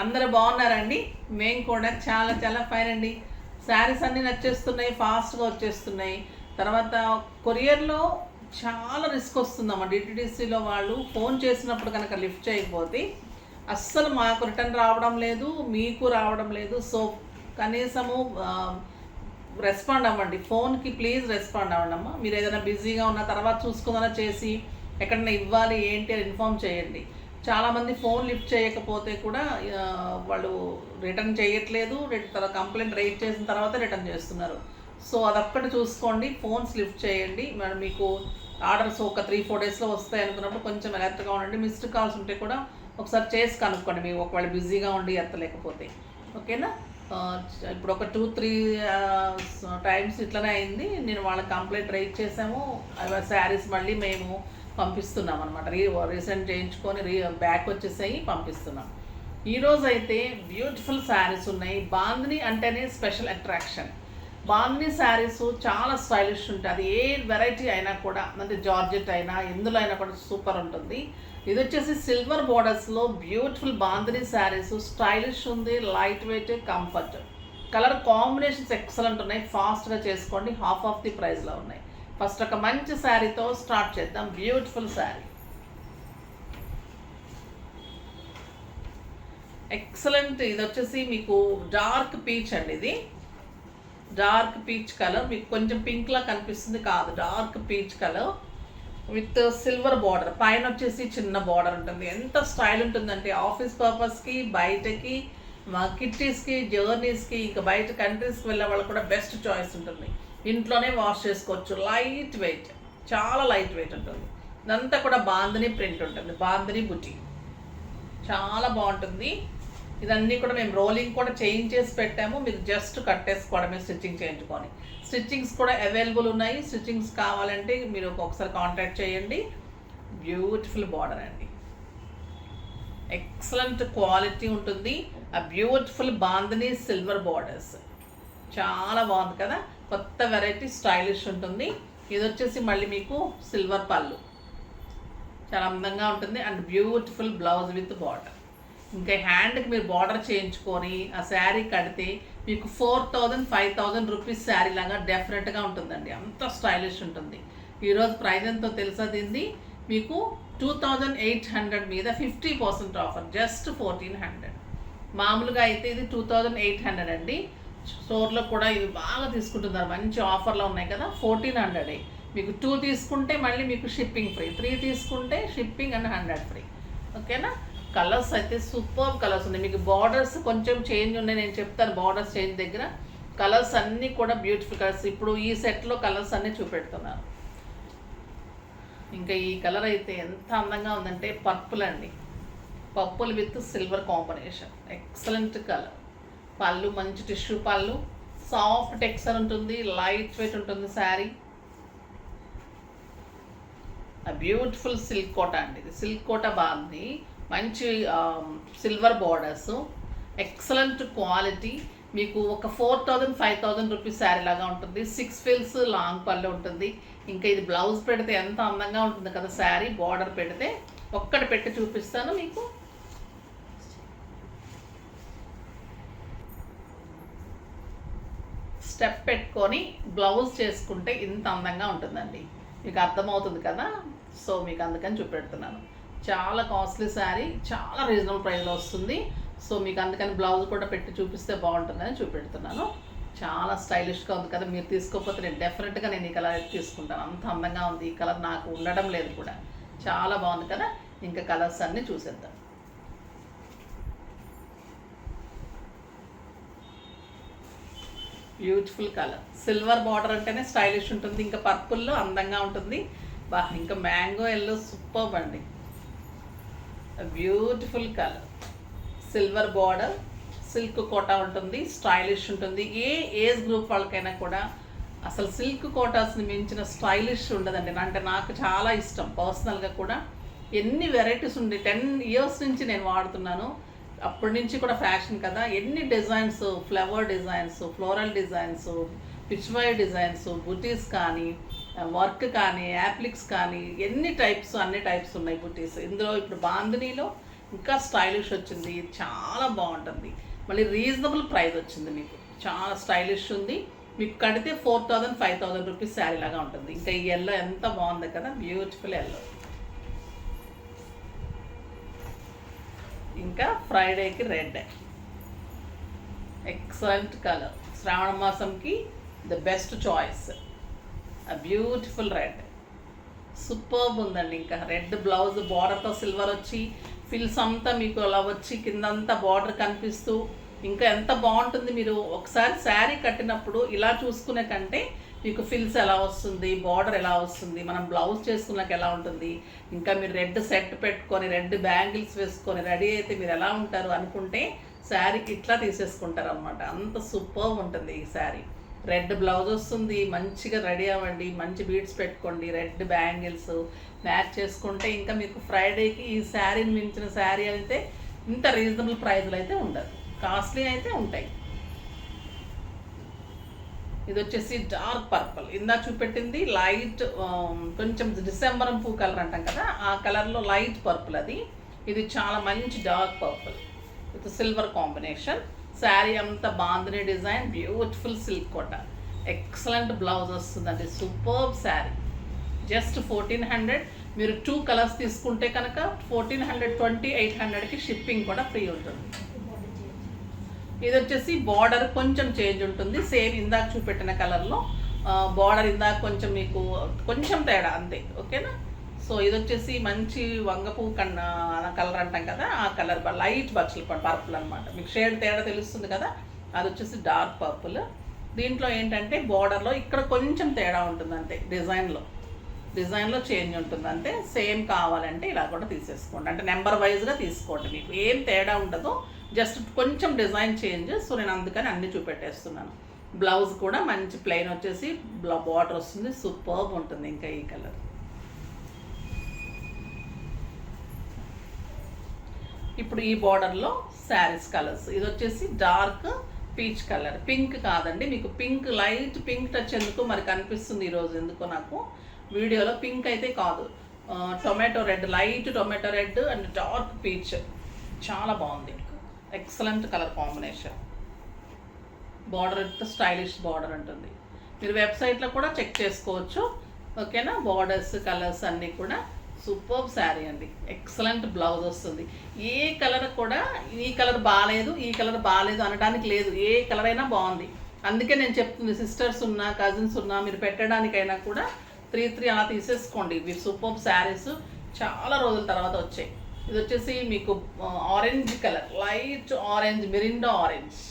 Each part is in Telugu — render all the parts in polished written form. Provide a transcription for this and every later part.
అందరూ బాగున్నారండి. మేము కూడా చాలా చాలా ఫైన్ అండి. శారీస్ అన్నీ నచ్చేస్తున్నాయి, ఫాస్ట్గా వచ్చేస్తున్నాయి. తర్వాత కొరియర్లో చాలా రిస్క్ వస్తుందమ్మా. డిటిడిసిలో వాళ్ళు ఫోన్ చేసినప్పుడు కనుక లిఫ్ట్ చేయకపోతే అస్సలు మాకు రిటర్న్ రావడం లేదు, మీకు రావడం లేదు. సో కనీసము రెస్పాండ్ అవ్వండి. ఫోన్కి ప్లీజ్ రెస్పాండ్ అవ్వండి అమ్మా. మీరు ఏదైనా బిజీగా ఉన్న తర్వాత చూసుకుందన్నా చేసి ఎక్కడైనా ఇవ్వాలి ఏంటి అని ఇన్ఫామ్ చేయండి. చాలామంది ఫోన్ లిఫ్ట్ చేయకపోతే కూడా వాళ్ళు రిటర్న్ చేయట్లేదు, తర్వాత కంప్లైంట్ రైజ్ చేసిన తర్వాత రిటర్న్ చేస్తున్నారు. సో అదొక్కటి చూసుకోండి, ఫోన్స్ లిఫ్ట్ చేయండి. మరి మీకు ఆర్డర్స్ ఒక 3-4 డేస్లో వస్తాయి అనుకున్నప్పుడు కొంచెం అలర్ట్గా ఉండండి. మిస్డ్ కాల్స్ ఉంటే కూడా ఒకసారి చేసి కనుక్కోండి, మీకు ఒకవేళ బిజీగా ఉండి ఎత్తలేకపోతే. ఓకేనా? ఇప్పుడు ఒక 2-3 టైమ్స్ ఇట్లనే అయింది. నేను వాళ్ళకి కంప్లైంట్ రైజ్ చేసాము. శారీస్ మళ్ళీ మేము పంపిస్తున్నాం అనమాట. రీసెంట్ చేయించుకొని బ్యాక్ వచ్చేసాయి, పంపిస్తున్నాం. ఈరోజు అయితే బ్యూటిఫుల్ శారీస్ ఉన్నాయి. బాందిని అంటేనే స్పెషల్ అట్రాక్షన్. బాందిని శారీస్ చాలా స్టైలిష్ ఉంటుంది. అది ఏ వెరైటీ అయినా కూడా, అంటే జార్జెట్ అయినా ఎందులో అయినా కూడా సూపర్ ఉంటుంది. ఇది వచ్చేసి సిల్వర్ బోర్డర్స్లో బ్యూటిఫుల్ బాందిని శారీస్. స్టైలిష్ ఉంది, light weight, comfort. Colour combinations excellent ఉన్నాయి. ఫాస్ట్గా చేసుకోండి, హాఫ్ ఆఫ్ ది ప్రైస్లో ఉన్నాయి. ఫస్ట్ ఒక మంచి శారీతో స్టార్ట్ చేద్దాం. Beautiful sari, excellent. ఇది వచ్చేసి మీకు డార్క్ పీచ్ అండి. ఇది డార్క్ పీచ్ కలర్, మీకు కొంచెం పింక్లా కనిపిస్తుంది, కాదు, dark peach colour with silver border. పైన వచ్చేసి చిన్న బార్డర్ ఉంటుంది. ఎంత స్టైల్ ఉంటుందంటే ఆఫీస్ పర్పస్కి, బయటకి, మా కిట్టీస్కి, జర్నీస్కి, ఇంకా బయట కంట్రీస్కి వెళ్ళే వాళ్ళకి కూడా బెస్ట్ చాయిస్ ఉంటుంది. ఇంట్లోనే వాష్ చేసుకోవచ్చు. లైట్ వెయిట్, చాలా లైట్ వెయిట్ ఉంటుంది. ఇదంతా కూడా బాందిని ప్రింట్ ఉంటుంది, బాందిని బుటీ. చాలా బాగుంటుంది. ఇదన్నీ కూడా మేము రోలింగ్ కూడా చేయించేసి పెట్టాము. మీరు జస్ట్ కట్టేసుకోవడమే, స్టిచ్చింగ్ చేయించుకొని. స్టిచ్చింగ్స్ కూడా అవైలబుల్ ఉన్నాయి. స్టిచ్చింగ్స్ కావాలంటే మీరు ఒకసారి కాంటాక్ట్ చేయండి. బ్యూటిఫుల్ బార్డర్ అండి, ఎక్సలెంట్ క్వాలిటీ ఉంటుంది. ఆ బ్యూటిఫుల్ బాందిని సిల్వర్ బార్డర్స్ చాలా బాగుంది కదా. కొత్త వెరైటీ, స్టైలిష్ ఉంటుంది. ఇది వచ్చేసి మళ్ళీ మీకు సిల్వర్ పళ్ళు, చాలా అందంగా ఉంటుంది. And beautiful blouse with border. ఇంకా హ్యాండ్కి మీరు బార్డర్ చేయించుకొని ఆ శారీ కడితే మీకు 4000-5000 రూపీస్ శారీ లాగా డెఫినెట్గా ఉంటుందండి. అంత స్టైలిష్ ఉంటుంది. ఈరోజు ప్రైస్ ఎంతో తెలుసా దీన్ని? మీకు 2800 మీద 50% ఆఫర్, జస్ట్ 1400. మామూలుగా అయితే ఇది 2800 అండి. స్టోర్లో కూడా ఇవి బాగా తీసుకుంటున్నారు, మంచి ఆఫర్లో ఉన్నాయి కదా. 1400. మీకు 2 తీసుకుంటే మళ్ళీ మీకు షిప్పింగ్ ఫ్రీ, 3 తీసుకుంటే షిప్పింగ్ అండ్ 100 ఫ్రీ. ఓకేనా? కలర్స్ అయితే సూపర్ కలర్స్ ఉన్నాయి. మీకు బార్డర్స్ కొంచెం చేంజ్ ఉన్నాయి, నేను చెప్తాను బార్డర్స్ చేంజ్ దగ్గర. కలర్స్ అన్నీ కూడా బ్యూటిఫుల్ కలర్స్. ఇప్పుడు ఈ సెట్లో కలర్స్ అన్నీ చూపెడుతున్నారు. ఇంకా ఈ కలర్ అయితే ఎంత అందంగా ఉందంటే పర్పుల్ అండి. Purple with silver combination, excellent colour. పళ్ళు మంచి టిష్యూ పళ్ళు, సాఫ్ట్ టెక్స్చర్ ఉంటుంది, లైట్ వెయిట్ ఉంటుంది శారీ. బ్యూటిఫుల్ సిల్క్ కోట అండి. ఇది సిల్క్ కోట బాగుంది. మంచి సిల్వర్ బార్డర్స్, ఎక్సలెంట్ క్వాలిటీ. మీకు ఒక 4000-5000 రూపీస్ శారీ లాగా ఉంటుంది. 6 ఫిల్స్ లాంగ్ పళ్ళు ఉంటుంది. ఇంకా ఇది బ్లౌజ్ పెడితే ఎంత అందంగా ఉంటుంది కదా శారీ. బార్డర్ పెడితే ఒక్కటి పెట్టి చూపిస్తాను మీకు. స్టెప్ పెట్టుకొని బ్లౌజ్ చేసుకుంటే ఇంత అందంగా ఉంటుందండి. మీకు అర్థమవుతుంది కదా. సో మీకు అందుకని చూపెడుతున్నాను. చాలా కాస్ట్లీ శారీ, చాలా రీజనబుల్ ప్రైస్లో వస్తుంది. సో మీకు అందుకని బ్లౌజ్ కూడా పెట్టి చూపిస్తే బాగుంటుందని చూపెడుతున్నాను. చాలా స్టైలిష్గా ఉంది కదా. మీరు తీసుకోకపోతే నేను డెఫినెట్గా ఈ కలర్ తీసుకుంటాను. అంత అందంగా ఉంది. ఈ కలర్ నాకు ఉండడం లేదు కూడా. చాలా బాగుంది కదా. ఇంకా కలర్స్ అన్నీ చూసేద్దాం. బ్యూటిఫుల్ కలర్, సిల్వర్ బార్డర్ అంటేనే స్టైలిష్ ఉంటుంది. ఇంకా పర్పుల్లో అందంగా ఉంటుంది. ఇంకా మ్యాంగో ఎల్లో సూపర్ అండి. Beautiful colour, silver border, silk Kota ఉంటుంది, స్టైలిష్ ఉంటుంది. ఏ ఏజ్ గ్రూప్ వాళ్ళకైనా కూడా అసలు సిల్క్ కోటాస్ని మించిన స్టైలిష్ ఉండదండి. అంటే నాకు చాలా ఇష్టం పర్సనల్గా కూడా. ఎన్ని వెరైటీస్ ఉండి 10 ఇయర్స్ నుంచి నేను వాడుతున్నాను. అప్పటి నుంచి కూడా ఫ్యాషన్ కదా. ఎన్ని designs, flower designs, floral designs, Pichwai designs, బుటీస్ కానీ, వర్క్ కానీ, యాప్లిక్స్ కానీ, ఎన్ని టైప్స్, అన్ని టైప్స్ ఉన్నాయి బుటీస్. ఇందులో ఇప్పుడు బాందినీలో ఇంకా స్టైలిష్ వచ్చింది, చాలా బాగుంటుంది. మళ్ళీ రీజనబుల్ ప్రైస్ వచ్చింది, మీకు చాలా స్టైలిష్ ఉంది. మీకు కడితే 4000 5000 రూపీస్ శారీ లాగా ఉంటుంది. ఇంకా ఈ ఎల్లో ఎంత బాగుంది కదా, బ్యూటిఫుల్ ఎల్లో. ఇంకా ఫ్రైడేకి రెడ్, ఎక్సలెంట్ కలర్. శ్రావణ మాసంకి the best choice. Beautiful red, superb ఉందండి. ఇంకా రెడ్ బ్లౌజ్ బార్డర్తో సిల్వర్ వచ్చి ఫిల్స్ అంతా మీకు అలా వచ్చి కిందంతా బార్డర్ కనిపిస్తూ ఇంకా ఎంత బాగుంటుంది. మీరు ఒకసారి శారీ కట్టినప్పుడు ఇలా చూసుకునే కంటే మీకు ఫిల్స్ ఎలా వస్తుంది, బార్డర్ ఎలా వస్తుంది, మనం బ్లౌజ్ చేసుకున్నాక ఎలా ఉంటుంది, ఇంకా మీరు రెడ్ సెట్ పెట్టుకొని రెడ్ బ్యాంగిల్స్ వేసుకొని రెడీ అయితే మీరు ఎలా ఉంటారు అనుకుంటే శారీకి ఇట్లా తీసేసుకుంటారు అనమాట. అంత సూపర్బ్ ఉంటుంది ఈ శారీ. రెడ్ బ్లౌజ్ వస్తుంది, మంచిగా రెడీ అవ్వండి, మంచి బీడ్స్ పెట్టుకోండి, రెడ్ బ్యాంగిల్స్ మ్యాచ్ చేసుకుంటే ఇంకా మీకు ఫ్రైడేకి ఈ శారీని మించిన శారీ అయితే ఇంత రీజనబుల్ ప్రైస్లో అయితే ఉండదు, కాస్ట్లీ అయితే ఉంటాయి. ఇది వచ్చేసి డార్క్ పర్పుల్, ఇందా చూపెట్టింది లైట్ కొంచెం డిసెంబరం పూ కలర్ అంటాం కదా, ఆ కలర్లో లైట్ పర్పుల్ అది. ఇది చాలా మంచి dark purple with silver combination. Sari అంతా బాందిని డిజైన్, బ్యూటిఫుల్ సిల్క్ కోట, ఎక్సలెంట్ బ్లౌజ్ వస్తుందండి. సూపర్బ్ శారీ. జస్ట్ 1400. మీరు 2 కలర్స్ తీసుకుంటే కనుక 1400, 2800కి షిప్పింగ్ కూడా ఫ్రీ ఉంటుంది. ఇది వచ్చేసి బార్డర్ కొంచెం చేంజ్ ఉంటుంది, సేమ్ ఇందాక చూపెట్టిన కలర్లో బార్డర్ ఇందాక కొంచెం మీకు కొంచెం తేడా అంతే, ఓకేనా. సో ఇది వచ్చేసి మంచి వంగపూ కలర్ అంటాం కదా, ఆ కలర్ లైట్ బచ్చల పర్పుల్ అనమాట. మీకు షేడ్ తేడా తెలుస్తుంది కదా, అది వచ్చేసి డార్క్ పర్పుల్. దీంట్లో ఏంటంటే బార్డర్లో ఇక్కడ కొంచెం తేడా ఉంటుంది అంతే, డిజైన్లో చేంజ్ ఉంటుంది అంతే. సేమ్ కావాలంటే ఇలా కూడా తీసేసుకోండి, అంటే నెంబర్ వైజ్గా తీసుకోండి, మీకు ఏం తేడా ఉండదు, జస్ట్ కొంచెం డిజైన్ చేంజ్. సో నేను అందుకని అన్నీ చూపెట్టేస్తున్నాను. బ్లౌజ్ కూడా మంచి ప్లెయిన్ వచ్చేసి బార్డర్ వస్తుంది, సూపర్బ్ ఉంటుంది. ఇంకా ఈ కలర్ ఇప్పుడు ఈ బార్డర్లో శారీస్ కలర్స్. ఇది వచ్చేసి డార్క్ పీచ్ కలర్, పింక్ కాదండి, మీకు పింక్ లైట్ పింక్ టచ్ ఎందుకు మరి కనిపిస్తుంది ఈరోజు ఎందుకో నాకు వీడియోలో. పింక్ అయితే కాదు, tomato red, light tomato red and dark peach, చాలా బాగుంది, ఎక్సలెంట్ కలర్ కాంబినేషన్. బార్డర్ ఎంత స్టైలిష్ బార్డర్ ఉంటుంది, మీరు వెబ్సైట్లో కూడా చెక్ చేసుకోవచ్చు, ఓకేనా. బార్డర్స్ కలర్స్ అన్నీ కూడా సూపర్బ్ శారీ అండి. ఎక్సలెంట్ బ్లౌజ్ వస్తుంది. ఏ కలర్ కూడా ఈ కలర్ బాగాలేదు ఈ కలర్ బాగాలేదు అనడానికి లేదు, ఏ కలర్ అయినా బాగుంది. అందుకే నేను చెప్తుంది, సిస్టర్స్ ఉన్నా కజిన్స్ ఉన్నా మీరు పెట్టడానికైనా కూడా 3 అలా తీసేసుకోండి. ఇవి సూపర్బ్ శారీస్, చాలా రోజుల తర్వాత వచ్చాయి. ఇది వచ్చేసి మీకు orange colour, light orange, Mirinda orange.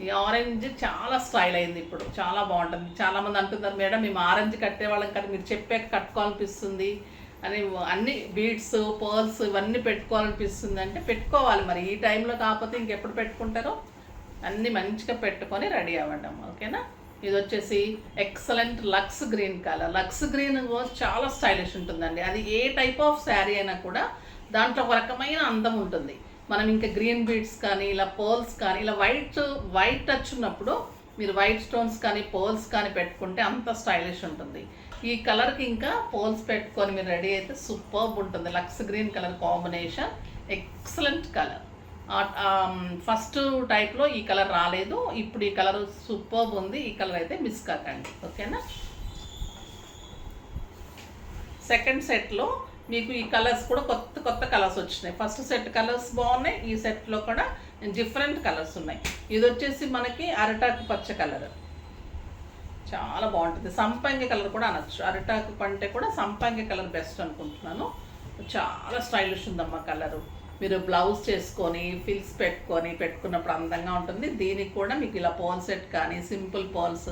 ఈ ఆరెంజ్ చాలా స్టైల్ అయింది ఇప్పుడు, చాలా బాగుంటుంది. చాలామంది అంటున్నారు మేడం మేము ఆరెంజ్ కట్టేవాళ్ళం కానీ మీరు చెప్పాక కట్టుకోవాలనిపిస్తుంది అని, అన్ని బీడ్స్ పర్ల్స్ ఇవన్నీ పెట్టుకోవాలనిపిస్తుంది అంటే పెట్టుకోవాలి, మరి ఈ టైంలో కాకపోతే ఇంకెప్పుడు పెట్టుకుంటారో అన్నీ మంచిగా పెట్టుకొని రెడీ అవ్వండి, ఓకేనా. ఇది వచ్చేసి excellent lux green colour. Lux green చాలా స్టైలిష్ ఉంటుందండి, అది ఏ టైప్ ఆఫ్ శారీ అయినా కూడా దాంట్లో ఒక రకమైన అందం ఉంటుంది. మనం ఇంకా గ్రీన్ బీడ్స్ కానీ ఇలా పర్ల్స్ కానీ ఇలా వైట్ టచ్ ఉన్నప్పుడు మీరు వైట్ స్టోన్స్ కానీ పర్ల్స్ కానీ పెట్టుకుంటే అంత స్టైలిష్ ఉంటుంది. ఈ కలర్కి ఇంకా పర్ల్స్ పెట్టుకొని మీరు రెడీ అయితే సూపర్బ్ ఉంటుంది. Lux green colour combination, excellent colour. First టైప్లో ఈ కలర్ రాలేదు, ఇప్పుడు ఈ కలర్ సూపర్బ్ ఉంది. ఈ కలర్ అయితే మిస్ కాకండి, ఓకేనా. సెకండ్ సెట్లో మీకు ఈ కలర్స్ కూడా కొత్త కలర్స్ వచ్చినాయి. ఫస్ట్ సెట్ కలర్స్ బాగున్నాయి, ఈ సెట్లో కూడా డిఫరెంట్ కలర్స్ ఉన్నాయి. ఇది వచ్చేసి మనకి అరటాకు పచ్చ కలర్, చాలా బాగుంటుంది. సంపంగి కలర్ కూడా అనొచ్చు, అరటాకు పంటే కూడా సంపంగి కలర్ బెస్ట్ అనుకుంటున్నాను. చాలా స్టైలిష్ ఉందమ్మా కలరు. మీరు బ్లౌజ్ చేసుకొని ఫిల్స్ పెట్టుకున్నప్పుడు అందంగా ఉంటుంది. దీనికి కూడా మీకు ఇలా పర్ల్ సెట్ కానీ సింపుల్ పర్ల్స్,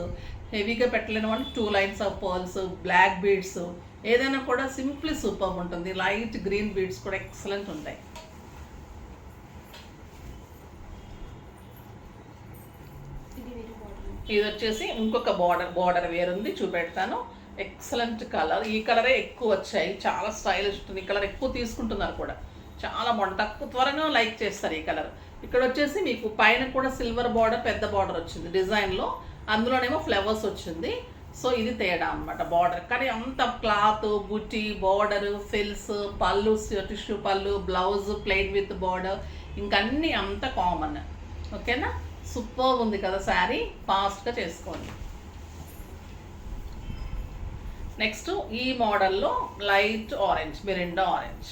హెవీగా పెట్టలేని వాళ్ళు 2 lines of pearls, black beads ఏదైనా కూడా సింప్లీ సూపర్ ఉంటుంది. లైట్ గ్రీన్ బీడ్స్ కూడా ఎక్సలెంట్ ఉంటాయి. ఇది వచ్చేసి ఇంకొక బార్డర్ వేరుంది, చూపెడతాను. ఎక్సలెంట్ కలర్, ఈ కలరే ఎక్కువ వచ్చాయి, చాలా స్టైలిష్ ఉంటుంది. ఈ కలర్ ఎక్కువ తీసుకుంటున్నారు కూడా, చాలా బాగుంటుంది. తక్కువ త్వరగా లైక్ చేస్తారు ఈ కలర్. ఇక్కడ వచ్చేసి మీకు పైన కూడా సిల్వర్ బార్డర్, పెద్ద బార్డర్ వచ్చింది డిజైన్లో, అందులోనేమో ఫ్లవర్స్ వచ్చింది. సో ఇది తేడా అనమాట బార్డర్. కానీ అంత క్లాత్, బుట్టి, బార్డర్, ఫిల్స్, పళ్ళు, టిష్యూ పళ్ళు, బ్లౌజ్ ప్లెయిన్ విత్ బార్డర్, ఇంకన్నీ అంత కామన్. ఓకేనా, సూపర్ ఉంది కదా శారీ, ఫాస్ట్గా చేసుకోండి. నెక్స్ట్ ఈ మోడల్లో light orange, Mirinda orange,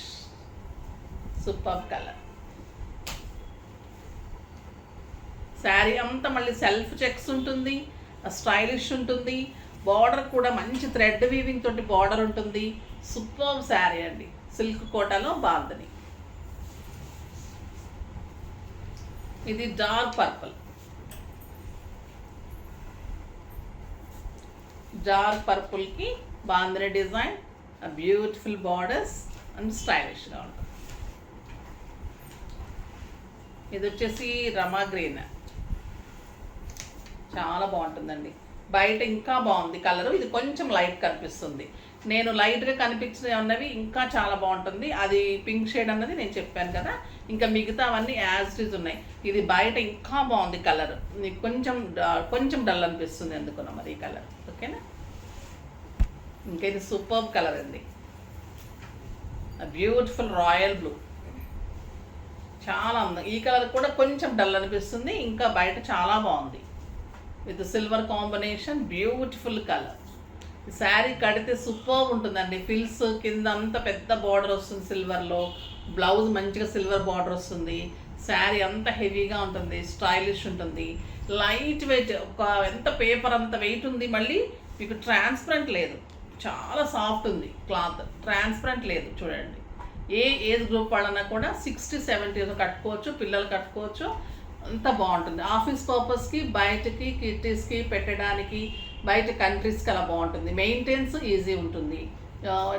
super colour. Sari అంతా మళ్ళీ సెల్ఫ్ చెక్స్ ఉంటుంది, స్టైలిష్ ఉంటుంది. బార్డర్ కూడా మంచి థ్రెడ్ వీవింగ్ తోటి బార్డర్ ఉంటుంది. సూపర్ శారీ అండి, సిల్క్ కోటాలో బాందని. ఇది డార్క్ పర్పుల్, డార్క్ పర్పుల్కి bandhani design, beautiful borders and స్టైలిష్గా ఉంటుంది. ఇది వచ్చేసి రమా గ్రీన్, చాలా బాగుంటుందండి. బయట ఇంకా బాగుంది కలరు, ఇది కొంచెం లైట్ కనిపిస్తుంది. నేను లైట్గా కనిపించిన ఉన్నవి ఇంకా చాలా బాగుంటుంది. అది పింక్ షేడ్ అన్నది నేను చెప్పాను కదా, ఇంకా మిగతా అవన్నీ యాజ్ ఇట్ ఈజ్ ఉన్నాయి. ఇది బయట ఇంకా బాగుంది కలర్, కొంచెం డల్ అనిపిస్తుంది ఎందుకున్నా మరి ఈ కలర్. ఓకేనా, ఇంకా ఇది సూపర్ కలర్ అండి, బ్యూటిఫుల్ రాయల్ బ్లూ, చాలా అందం. ఈ కలర్ కూడా కొంచెం డల్ అనిపిస్తుంది, ఇంకా బయట చాలా బాగుంది. With silver combination, beautiful colour. ఈ శారీ కడితే సూపర్ ఉంటుందండి. ఫిల్స్ కింద అంతా పెద్ద బార్డర్ వస్తుంది సిల్వర్లో, బ్లౌజ్ మంచిగా సిల్వర్ బార్డర్ వస్తుంది. శారీ అంతా హెవీగా ఉంటుంది, స్టైలిష్ ఉంటుంది, లైట్ వెయిట్. ఎంత పేపర్ అంత వెయిట్ ఉంది. మళ్ళీ మీకు ట్రాన్స్పరెంట్ లేదు, చాలా సాఫ్ట్ ఉంది క్లాత్, ట్రాన్స్పరెంట్ లేదు. చూడండి, ఏ ఏజ్ గ్రూప్ వాళ్ళన్నా కూడా 60-70 కట్టుకోవచ్చు, పిల్లలు కట్టుకోవచ్చు, అంత బాగుంటుంది. ఆఫీస్ పర్పస్కి, బయటకి కిటీస్కి పెట్టడానికి, బయట కంట్రీస్కి అలా బాగుంటుంది. మెయింటెన్స్ ఈజీ ఉంటుంది,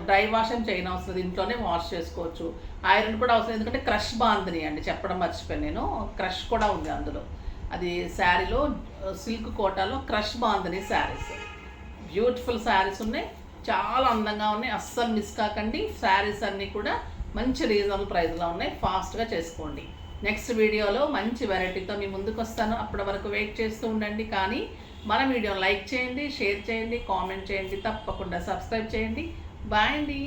డ్రై వాష్ అని చేయని అవసరం, ఇంట్లోనే వాష్ చేసుకోవచ్చు. ఐరన్ కూడా అవసరం, ఎందుకంటే క్రష్ బాందని అండి చెప్పడం మర్చిపోయాను నేను, క్రష్ కూడా ఉంది అందులో. అది శారీలో సిల్క్ కోటాలో క్రష్ బాందని శారీస్, బ్యూటిఫుల్ శారీస్ ఉన్నాయి, చాలా అందంగా ఉన్నాయి. అస్సలు మిస్ కాకండి. శారీస్ అన్నీ కూడా మంచి రీజనబుల్ ప్రైస్లో ఉన్నాయి, ఫాస్ట్గా చేసుకోండి. నెక్స్ట్ వీడియోలో మంచి వెరైటీతో మీ ముందుకు వస్తాను. అప్పటి వరకు వెయిట్ చేస్తూ ఉండండి. కానీ మన వీడియోని లైక్ చేయండి, షేర్ చేయండి, కామెంట్ చేయండి, తప్పకుండా సబ్స్క్రైబ్ చేయండి. బాయ్ అండి.